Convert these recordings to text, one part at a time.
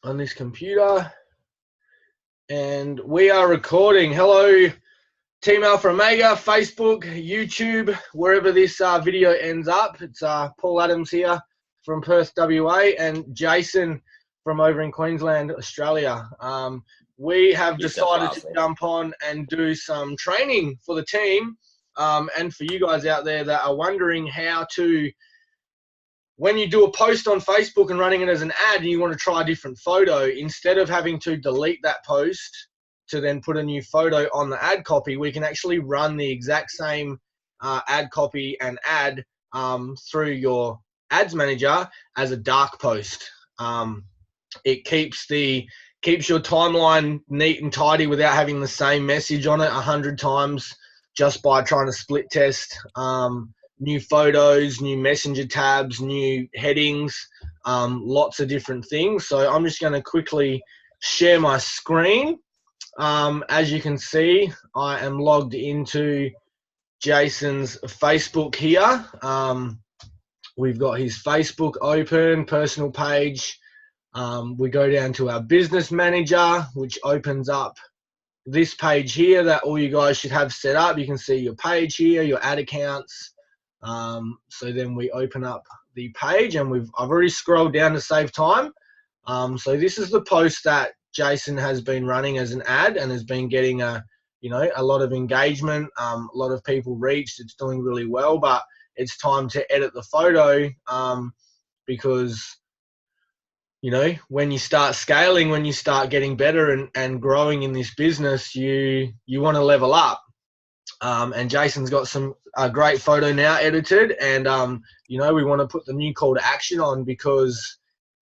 on this computer. And we are recording. Hello, Team Alpha Omega, Facebook, YouTube, wherever this video ends up. It's Paul Adams here from Perth, WA, and Jason from over in Queensland, Australia. We have decided to jump on and do some training for the team, and for you guys out there that are wondering how to, when you do a post on Facebook and running it as an ad and you want to try a different photo, instead of having to delete that post to then put a new photo on the ad copy, we can actually run the exact same ad copy and ad through your ads manager as a dark post. It keeps your timeline neat and tidy without having the same message on it 100 times just by trying to split test new photos, new messenger tabs, new headings, lots of different things. So I'm just going to quickly share my screen. As you can see, I am logged into Jason's Facebook here. We've got his Facebook open, personal page. We go down to our business manager, which opens up this page here that all you guys should have set up. You can see your page here, your ad accounts. So then we open up the page, and I've already scrolled down to save time. So this is the post that Jason has been running as an ad and has been getting a lot of engagement, a lot of people reached. It's doing really well, but it's time to edit the photo because when you start scaling, when you start getting better and growing in this business, you want to level up. And Jason's got some great photo now edited, and we want to put the new call to action on because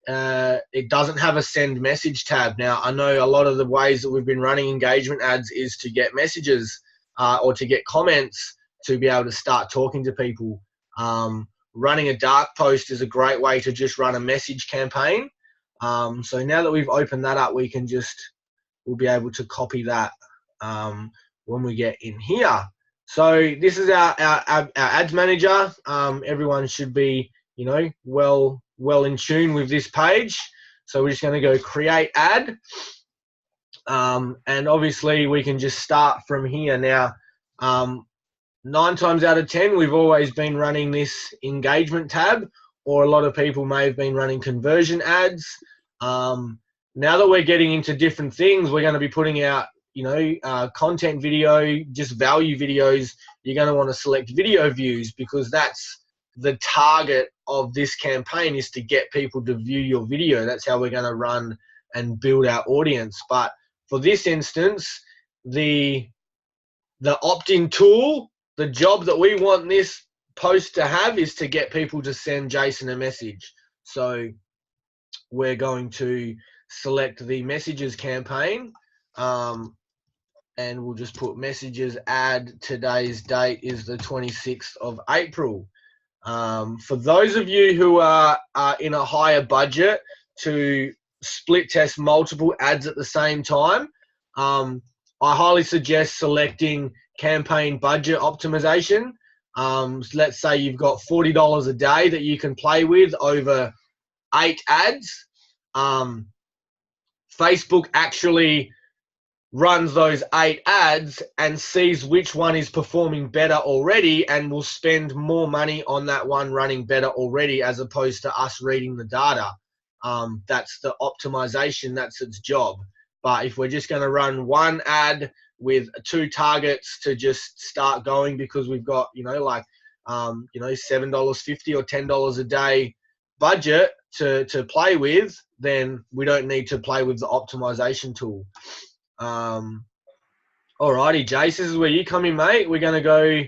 it doesn't have a send message tab. Now, I know a lot of the ways that we've been running engagement ads is to get messages or to get comments to be able to start talking to people. Running a dark post is a great way to just run a message campaign. So now that we've opened that up, we'll be able to copy that when we get in here. So this is our ads manager. Everyone should be, well in tune with this page. So we're just going to go create ad. And obviously we can just start from here. Now, 9 times out of 10, we've always been running this engagement tab, or a lot of people may have been running conversion ads. Now that we're getting into different things, we're going to be putting out content video, just value videos. You're going to want to select video views because that's the target of this campaign, is to get people to view your video. That's how we're going to run and build our audience. But for this instance, the opt-in tool, the job that we want this post to have is to get people to send Jason a message. So we're going to select the messages campaign. And we'll just put messages ad. Today's date is the 26th of April. For those of you who are in a higher budget to split test multiple ads at the same time, I highly suggest selecting campaign budget optimization. Let's say you've got $40 a day that you can play with over 8 ads. Facebook actually runs those 8 ads and sees which one is performing better already, and will spend more money on that one running better already, as opposed to us reading the data. That's the optimization, that's its job. But if we're just going to run one ad with 2 targets to just start going because we've got $7.50 or $10 a day budget to play with, then we don't need to play with the optimization tool. Alrighty, Jace, this is where you come in, mate. We're going to go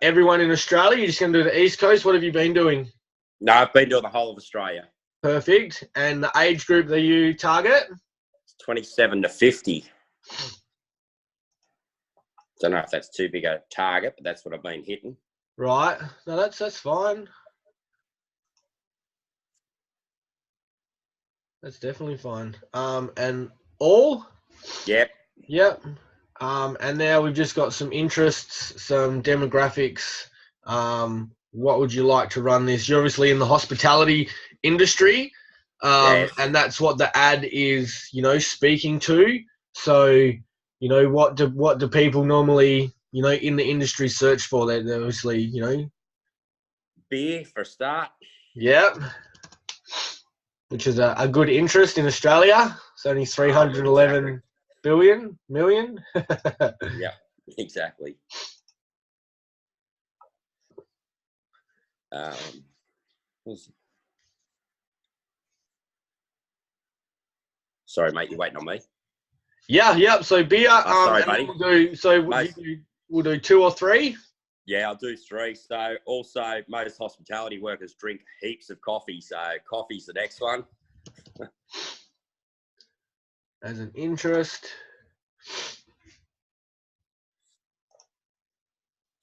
everyone in Australia. You're just going to do the East Coast. What have you been doing? No, I've been doing the whole of Australia. Perfect. And the age group that you target? It's 27 to 50. Don't know if that's too big a target, but that's what I've been hitting. Right. No, that's fine. That's definitely fine. And all? Yep. Yep. And now we've just got some interests, some demographics. What would you like to run this? You're obviously in the hospitality industry. Yes. and that's what the ad is, you know, speaking to. So, you know, what do people normally, you know, in the industry search for? They're obviously, you know, Beer for a start. yeah, which is a good interest in Australia. It's only 311 million. Yeah, exactly. Sorry, mate, you're waiting on me. Yeah. So beer. Sorry, And buddy. then we'll do. So we'll do 2 or 3. Yeah, I'll do 3. So also, most hospitality workers drink heaps of coffee. So coffee's the next one. As an interest.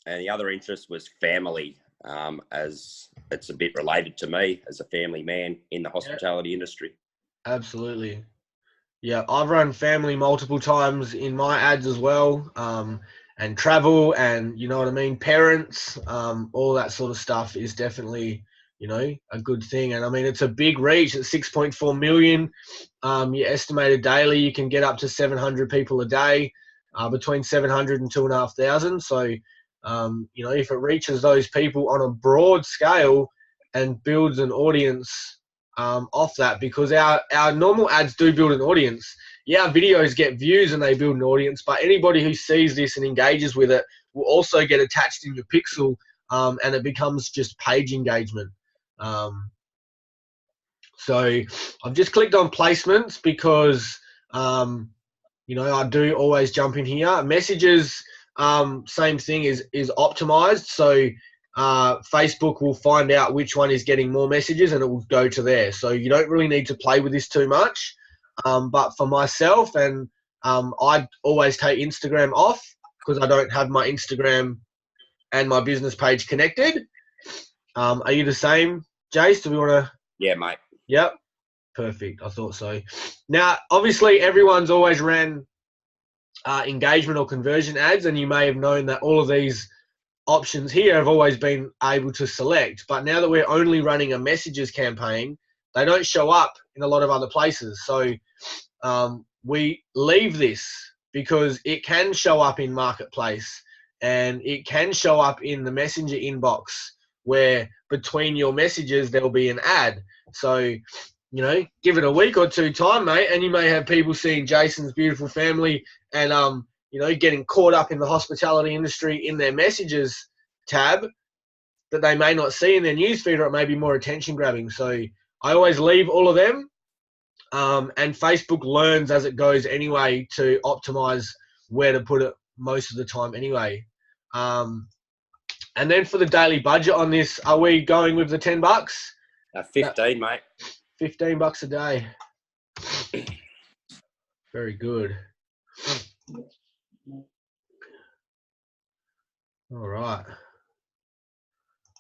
And the other interest was family, as it's a bit related to me as a family man in the hospitality industry. Absolutely. Yeah, I've run family multiple times in my ads as well, and travel, and you know what I mean, parents, all that sort of stuff is definitely, you know, a good thing. And I mean, it's a big reach at 6.4 million. You estimated daily, you can get up to 700 people a day, between 700 and 2,500. So, you know, if it reaches those people on a broad scale and builds an audience off that, because our normal ads do build an audience. Yeah, our videos get views and they build an audience, but anybody who sees this and engages with it will also get attached in your pixel, and it becomes just page engagement. So I've just clicked on placements because, you know, I do always jump in here. Messages, same thing, is optimized. So Facebook will find out which one is getting more messages and it will go to there. So you don't really need to play with this too much. But for myself, and I always take Instagram off because I don't have my Instagram and my business page connected. Are you the same, Jace? Do we want to? Yeah, mate. Yep. Perfect. I thought so. Now, obviously, everyone's always ran engagement or conversion ads, and you may have known that all of these options here have always been able to select. But now that we're only running a messages campaign, they don't show up in a lot of other places. So we leave this because it can show up in Marketplace and it can show up in the Messenger inbox, where between your messages there'll be an ad. So, you know, give it a week or 2 time, mate, and you may have people seeing Jason's beautiful family and you know, getting caught up in the hospitality industry in their messages tab that they may not see in their newsfeed, or it may be more attention grabbing. So I always leave all of them, and Facebook learns as it goes anyway to optimize where to put it most of the time anyway. And then for the daily budget on this, are we going with the $10? 15, mate. $15 a day. Very good. All right.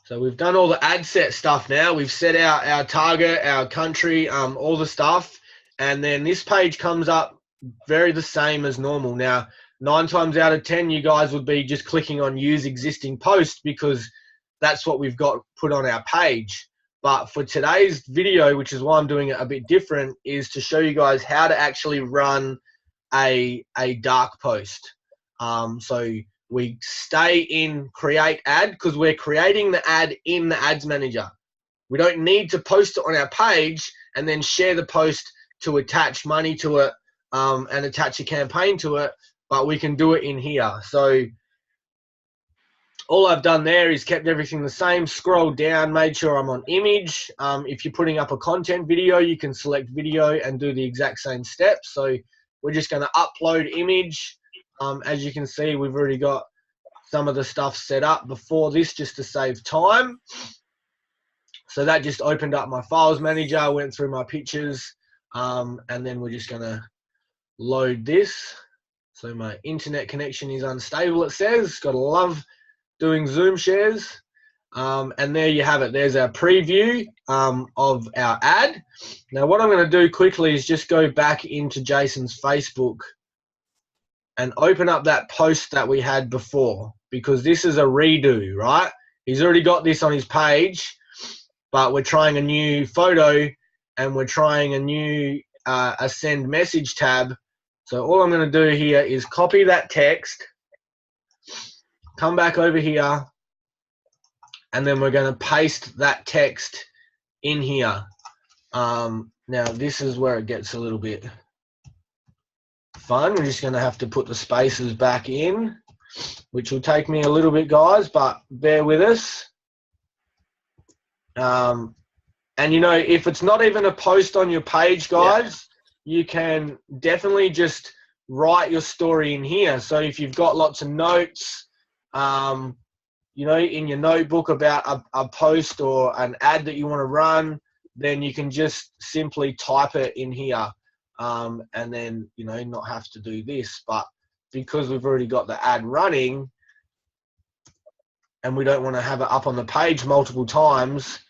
So we've done all the ad set stuff now. We've set out our target, our country, all the stuff. And then this page comes up very the same as normal. Now, 9 times out of 10, you guys would be just clicking on use existing post because that's what we've got put on our page. But for today's video, which is why I'm doing it a bit different, is to show you guys how to actually run a dark post. So we stay in create ad because we're creating the ad in the ads manager. We don't need to post it on our page and then share the post to attach money to it, and attach a campaign to it, but we can do it in here. So all I've done there is kept everything the same, scrolled down, made sure I'm on image. If you're putting up a content video, you can select video and do the exact same steps. So we're just going to upload image. As you can see, we've already got some of the stuff set up before this just to save time. So that just opened up my files manager, went through my pictures, and then we're just going to load this. So my internet connection is unstable, it says. Gotta love doing Zoom shares. And there you have it. There's our preview of our ad. Now what I'm going to do quickly is just go back into Jason's Facebook and open up that post that we had before, because this is a redo, right? He's already got this on his page, but we're trying a new photo and we're trying a new a send message tab. So all I'm going to do here is copy that text, come back over here, and then we're going to paste that text in here. Now this is where it gets a little bit fun. We're just going to have to put the spaces back in, which will take me a little bit, guys, but bear with us. And you know, if it's not even a post on your page, guys, you can definitely just write your story in here. So if you've got lots of notes, you know, in your notebook about a post or an ad that you want to run, then you can just simply type it in here, and then, you know, not have to do this. But because we've already got the ad running and we don't want to have it up on the page multiple times,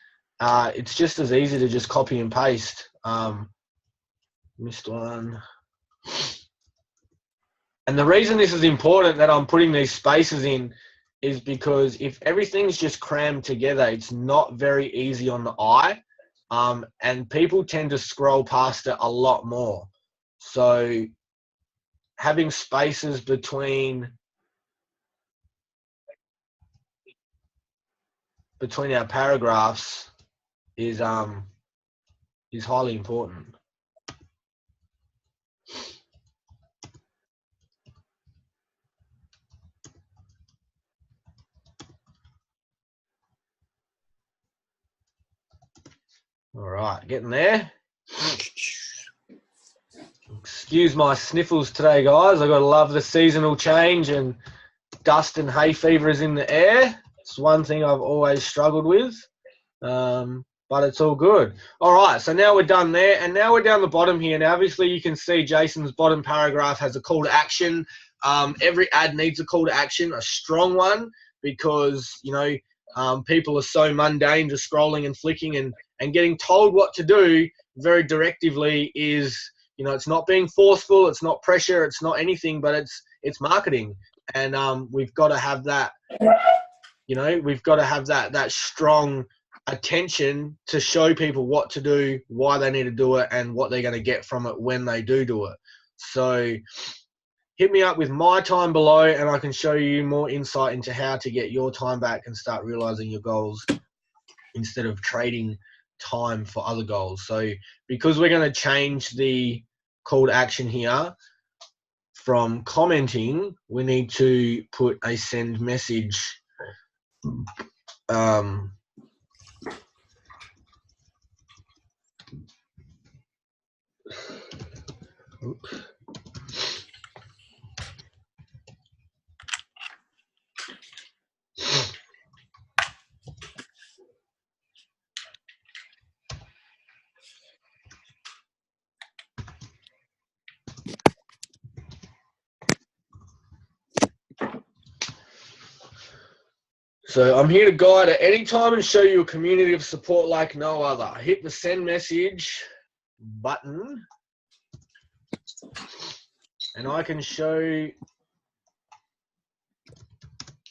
it's just as easy to just copy and paste. Missed one. And the reason this is important that I'm putting these spaces in is because if everything's just crammed together, it's not very easy on the eye, and people tend to scroll past it a lot more. So having spaces between our paragraphs is highly important. All right, getting there. Excuse my sniffles today, guys. I've got to love the seasonal change, and dust and hay fever is in the air. It's one thing I've always struggled with, but it's all good. All right, so now we're done there, and now we're down the bottom here. Now, obviously, you can see Jason's bottom paragraph has a call to action. Every ad needs a call to action, a strong one, because, you know, people are so mundane, just scrolling and flicking, and getting told what to do very directively is, you know, it's not being forceful, it's not pressure, it's not anything, but it's marketing. And we've got to have that, you know, we've got to have that strong attention to show people what to do, why they need to do it, and what they're going to get from it when they do it. So hit me up with my time below, and I can show you more insight into how to get your time back and start realizing your goals instead of trading time for other goals. So because we're going to change the call to action here from commenting, we need to put a send message oops. So I'm here to guide at any time and show you a community of support like no other. Hit the send message button, and I can show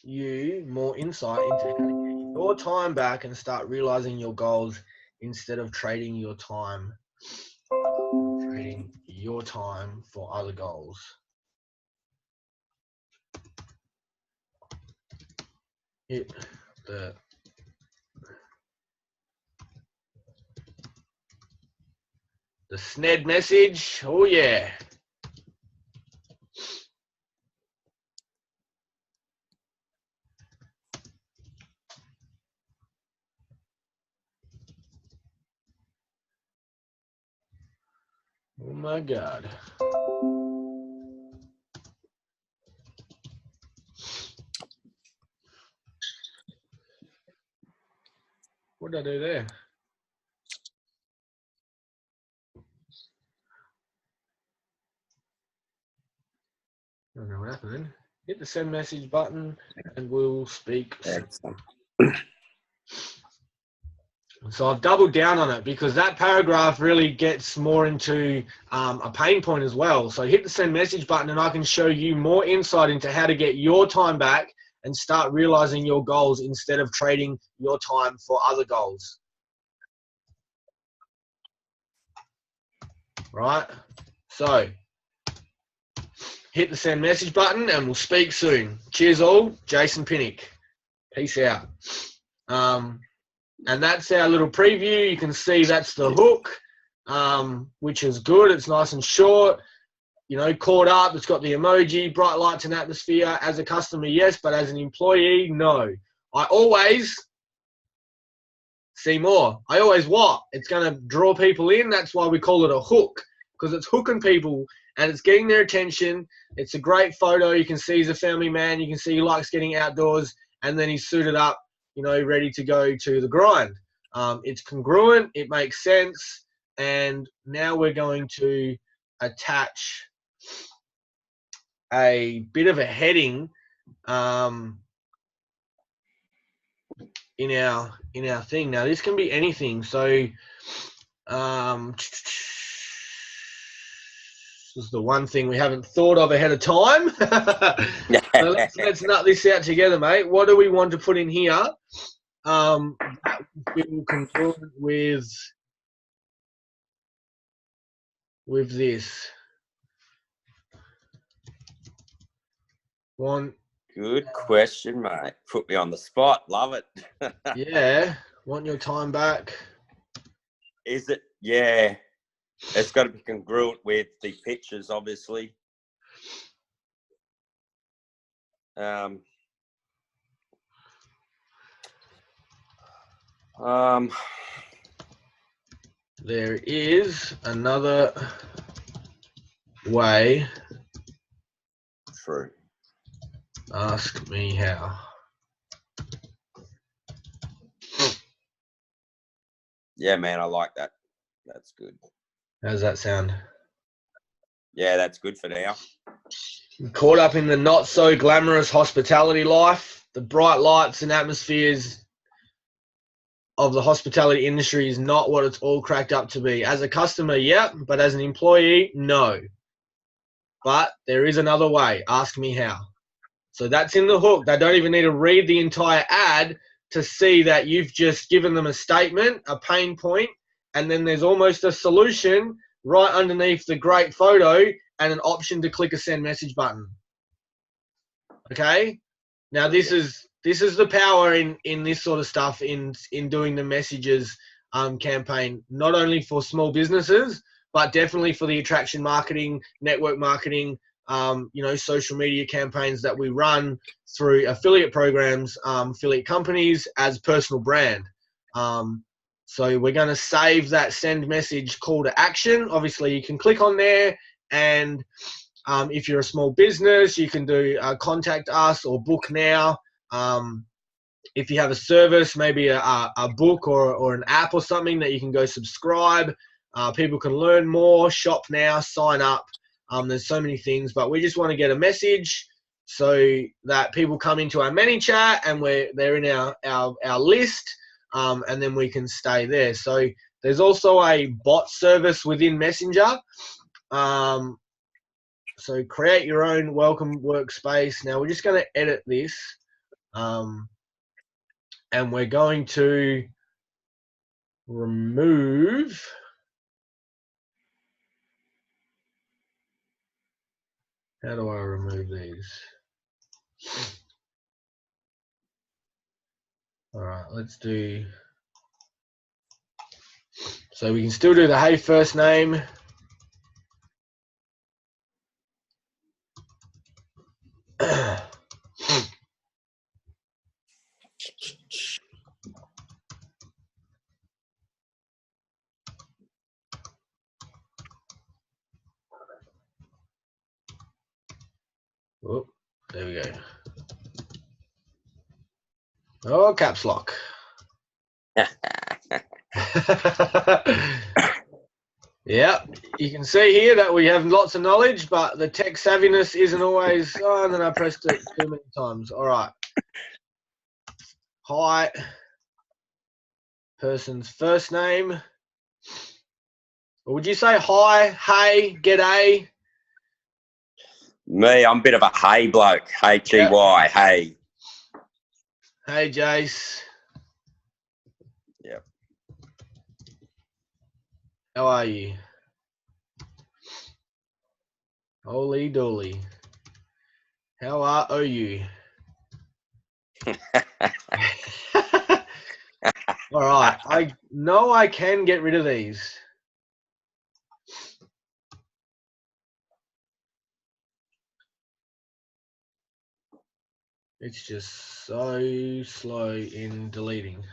you more insight into how to get your time back and start realizing your goals instead of trading your time for other goals. Hit the SNED message. Oh yeah. Oh my God. What did I do there? I don't know what happened. Hit the send message button and we'll speak. So I've doubled down on it because that paragraph really gets more into a pain point as well. So hit the send message button and I can show you more insight into how to get your time back and start realizing your goals instead of trading your time for other goals. right? So hit the send message button and we'll speak soon. Cheers all, Jayson Pinnock. Peace out. And that's our little preview. You can see that's the hook, which is good. It's nice and short. You know, caught up. It's got the emoji, bright lights and atmosphere. As a customer, yes, but as an employee, no. I always see more. I always what? It's going to draw people in. That's why we call it a hook, because it's hooking people and it's getting their attention. It's a great photo. You can see he's a family man. You can see he likes getting outdoors, and then he's suited up, you know, ready to go to the grind. It's congruent. It makes sense. And now we're going to attach a bit of a heading in our thing. Now this can be anything. So this is the one thing we haven't thought of ahead of time. So let's nut this out together, mate. What do we want to put in here? That will feel congruent with this. Good question, mate. Put me on the spot. Love it. Yeah. Want your time back? Is it? Yeah. It's got to be congruent with the pictures, obviously. There is another way. True. Ask me how. Yeah, man, I like that. That's good. How's that sound? Yeah, that's good for now. Caught up in the not so glamorous hospitality life, the bright lights and atmospheres of the hospitality industry is not what it's all cracked up to be. As a customer, yeah, but as an employee, no. But there is another way. Ask me how. So that's in the hook. They don't even need to read the entire ad to see that you've just given them a statement, a pain point, and then there's almost a solution right underneath the great photo and an option to click a send message button. Okay? Now this is the power in this sort of stuff in doing the messages campaign, not only for small businesses, but definitely for the attraction marketing, network marketing, you know, social media campaigns that we run through affiliate programs, affiliate companies as personal brand. So we're going to save that send message call to action. Obviously, you can click on there, and if you're a small business, you can do contact us or book now. If you have a service, maybe a book or an app or something that you can go subscribe. People can learn more, shop now, sign up. There's so many things, but we just want to get a message so that people come into our ManyChat and they're in our list, and then we can stay there. So there's also a bot service within Messenger. So create your own welcome workspace. Now we're just going to edit this, and we're going to remove. How do I remove these? All right, let's do. So we can still do the hey first name. Oh, there we go. Oh, caps lock. Yeah, you can see here that we have lots of knowledge, but the tech savviness isn't always. Oh, and then I pressed it too many times. All right. Hi. Person's first name. Or would you say hi, hey, g'day? Me, I'm a bit of a hey bloke. Hey, hey. Hey, Jace. Yep. How are you? Holy dolly. How are you? All right. I know I can get rid of these. It's just so slow in deleting.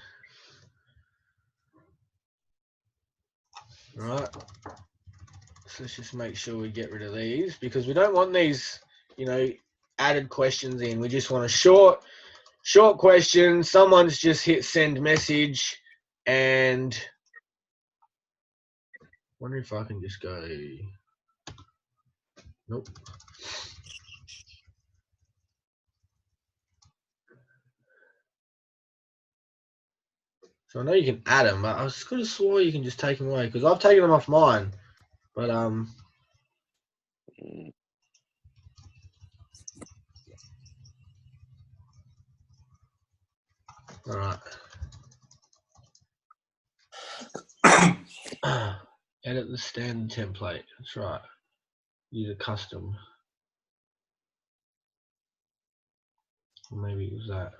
All right. So let's just make sure we get rid of these because we don't want these, you know, added questions in. We just want a short question. Someone's just hit send message, and wonder if I can just go. Nope. So I know you can add them, but I could have swore you can just take them away because I've taken them off mine. But all right. Edit the standard template. That's right. Use a custom. Or maybe it was that.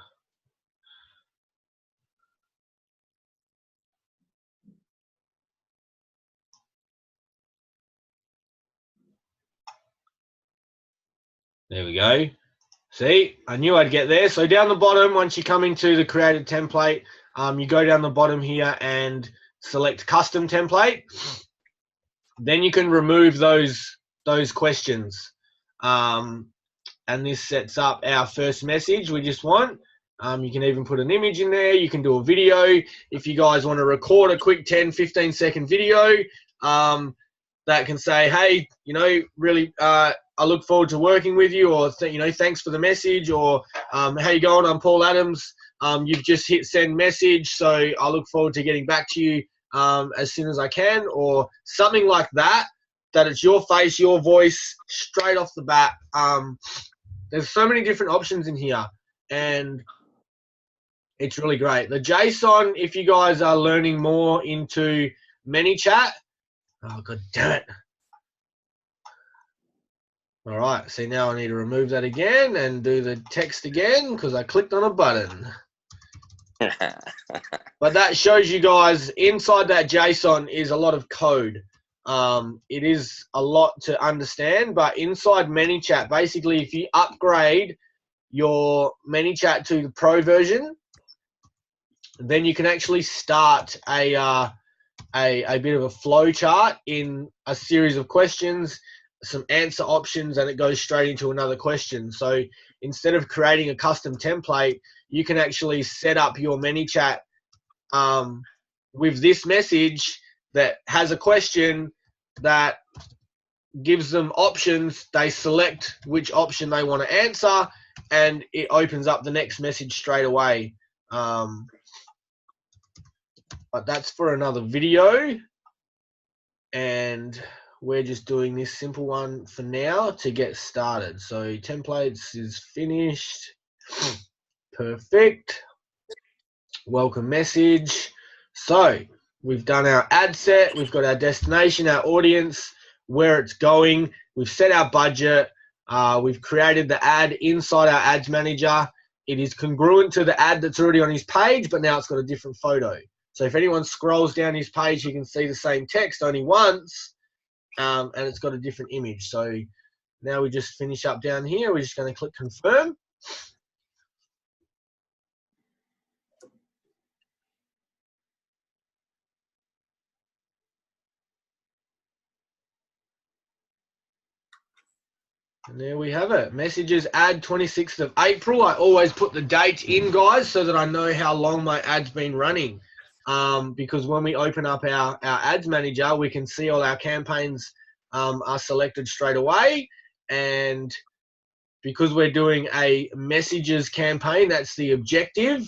There we go. See, I knew I'd get there. So down the bottom, once you come into the created template, you go down the bottom here and select custom template. Then you can remove those questions. And this sets up our first message we just want. You can even put an image in there. You can do a video. If you guys want to record a quick 10, 15-second video that can say, hey, you know, really, I look forward to working with you, or, you know, thanks for the message, or how you going? I'm Paul Adams. You've just hit send message, so I look forward to getting back to you as soon as I can, or something like that, that it's your face, your voice, straight off the bat. There's so many different options in here, and it's really great. The JSON, if you guys are learning more into ManyChat, oh, god damn it. All right, see, now I need to remove that again and do the text again because I clicked on a button. But that shows you guys inside that JSON is a lot of code. It is a lot to understand, but inside ManyChat, basically, if you upgrade your ManyChat to the Pro version, then you can actually start a bit of a flow chart in a series of questions, some answer options, and it goes straight into another question. So instead of creating a custom template, you can actually set up your ManyChat with this message that has a question that gives them options. They select which option they want to answer, and it opens up the next message straight away. But that's for another video, and we're just doing this simple one for now to get started. So templates is finished. Perfect. Welcome message. So we've done our ad set. We've got our destination, our audience, where it's going. We've set our budget. We've created the ad inside our ads manager. It is congruent to the ad that's already on his page, but now it's got a different photo. So if anyone scrolls down his page, you can see the same text only once, and it's got a different image. So now we just finish up down here. We're just going to click confirm. And there we have it. Messages ad 26th of April. I always put the date in, guys, so that I know how long my ad's been running. Because when we open up our ads manager, we can see all our campaigns are selected straight away. And because we're doing a messages campaign, that's the objective,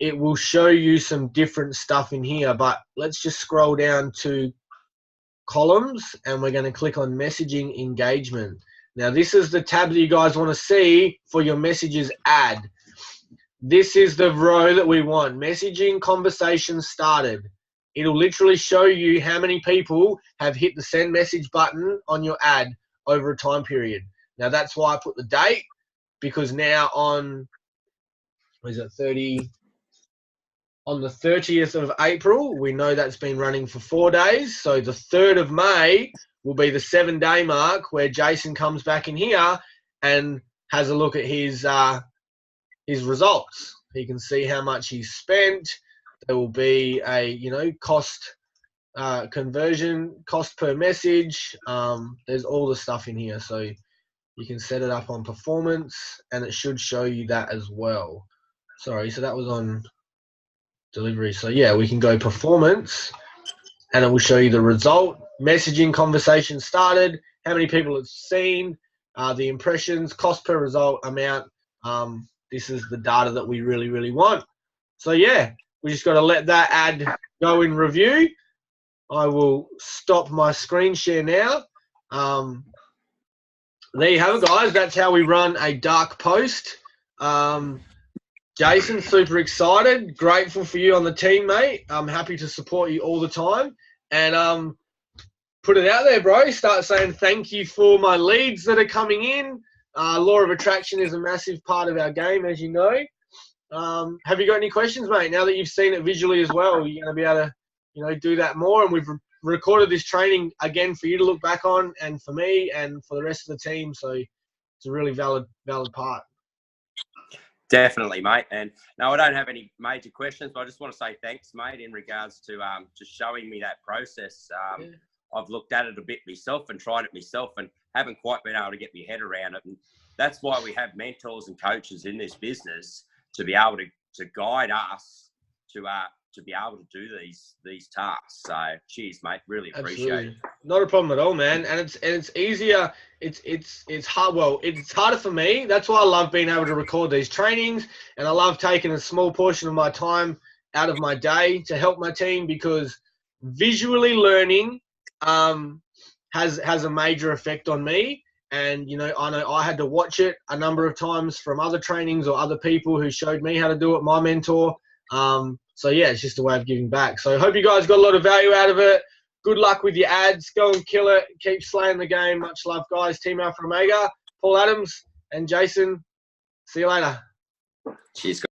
it will show you some different stuff in here. But let's just scroll down to columns, and we're going to click on messaging engagement. Now, this is the tab that you guys want to see for your messages ad. This is the row that we want. Messaging conversation started. It'll literally show you how many people have hit the send message button on your ad over a time period. Now, that's why I put the date, because now on, what is it, 30, on the 30th of April, we know that's been running for 4 days. So the 3rd of May will be the 7-day mark where Jayson comes back in here and has a look at his results. He can see how much he's spent. There will be a, you know, cost conversion, cost per message. There's all the stuff in here. So you can set it up on performance, and it should show you that as well. Sorry, so that was on delivery. So yeah, we can go performance, and it will show you the result. Messaging conversation started, how many people it's seen, the impressions, cost per result, amount. This is the data that we really, really want. So yeah, we just got to let that ad go in review. I will stop my screen share now. There you have it, guys. That's how we run a dark post. Jayson, super excited. Grateful for you on the team, mate. I'm happy to support you all the time. And put it out there, bro. Start saying thank you for my leads that are coming in. Law of attraction is a massive part of our game, as you know. Have you got any questions, mate? Now that you've seen it visually as well, you're going to be able to, you know, do that more. And we've recorded this training again for you to look back on, and for me and for the rest of the team. So it's a really valid part. Definitely, mate. And no, I don't have any major questions, but I just want to say thanks, mate, in regards to just showing me that process. Yeah. I've looked at it a bit myself and tried it myself and haven't quite been able to get my head around it. And that's why we have mentors and coaches in this business to be able to guide us to be able to do these tasks. So cheers, mate. Really appreciate it. Not a problem at all, man. And it's easier. It's hard. Well, it's harder for me. That's why I love being able to record these trainings, and I love taking a small portion of my time out of my day to help my team, because visually learning has a major effect on me. And, you know I had to watch it a number of times from other trainings or other people who showed me how to do it, my mentor. So, yeah, it's just a way of giving back. So I hope you guys got a lot of value out of it. Good luck with your ads. Go and kill it. Keep slaying the game. Much love, guys. Team Alpha Omega, Paul Adams and Jayson. See you later. Cheers, guys.